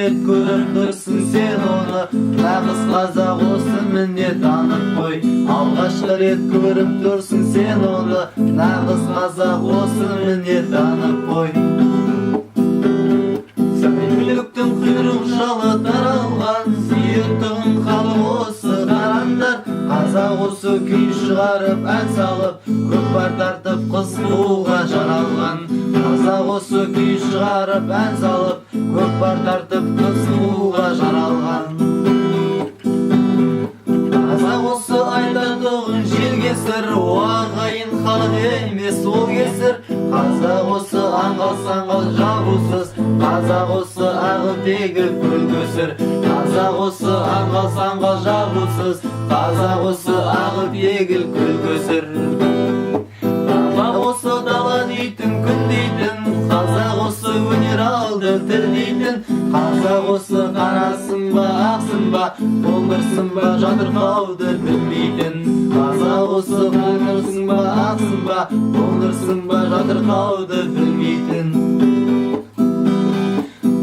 рет көріп тұрсың сен оны, нағыз қазақ осы міне танып қой. Алғашқы рет көріп тұрсың сен оны, нағыз қазақ осы міне танып қой. Сәйгүліктің құйрық жалы таралған, сүйіктігін халық осы қарандар. Қазақ осы күй шығарып ән салып, көкпар тартып қыз қууға жаралған. Қазақ осы күй шығарып ән салып, көкпар тартып қыз қууға жаралған. Қазақ осы айтатұғын жер кесір, ағайын халық емес ол кесір. Қазақ осы аңғал-саңғал жабусыз, қазақ осы ағыл тегі көл көсір. Қазақ осы аңғал-саңғал жабусыз, қазақ осы ағыл тегі көл көсір. Қазақ осы дала дейтін, күн дейтін, қазақ осы өнер алды тіл дейтін. Қазақ осы қарасың ба, ақсың ба, қоңырсың ба, жатырқауды білмейтін. Қазақ осы қоңырсың ба, ақсың ба, қоңырсың ба, жатырқауды білмейтін.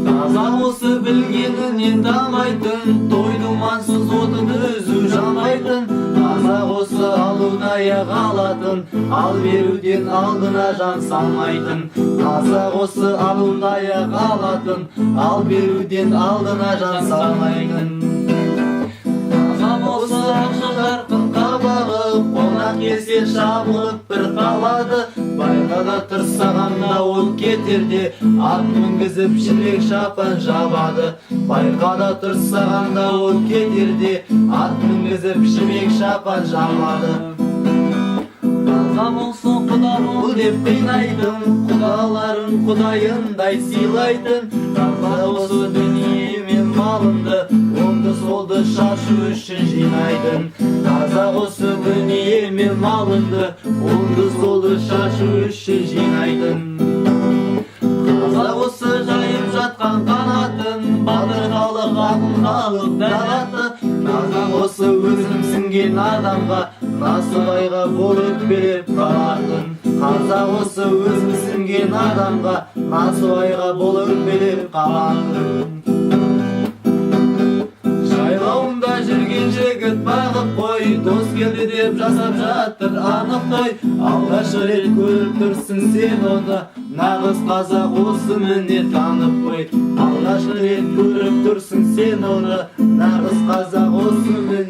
Қазақ осы білгенінен дамайтын, той-думансыз отын үзу жанбайтын. Қазақ осы алудан аяқ алатын, ал беруден алдына жан салмайтын. Қазақ осы алудан аяқ алатын, ал беруден алдына жан салмайтын. Қазақ осы ақша жарқын қабағы, қонақ келсе шабылып бір қалады. Байқада тұрсағанда ол кетерде, ат мінгізіп жібек шапан жабады. Байқада тұрсағанда ол кетерде, ат мінгізіп жібек шапан жабады. Қазақ осы құда бол деп қинайтын, құдаларын құдайындай сыйлайтын. Қазақ осы дүние мен малынды, оңды-солды шашу үшін жинайтын. Қазақ осы дүние мен малынды, оңды-солды шашу үшін жинайтын. Қазақ осы жайып жатқан қанатын, батыр халық ақын халық дағаты. Қазақ осы өзімсінген адамға, насыбайға бол өкпелеп қалатын. Қазақ осы өзімсінген адамға, насыбайға бол өкпелеп қалатын. Жайлауында жүрген жігіт бағып қой, дос келді деп жасап жатыр анық той. Алғашқы рет көріп тұрсың сен оны, нағыз қазақ осы міне танып қой. Алғашқы рет көріп тұрсың сен оны, нағыз қазақ осы міне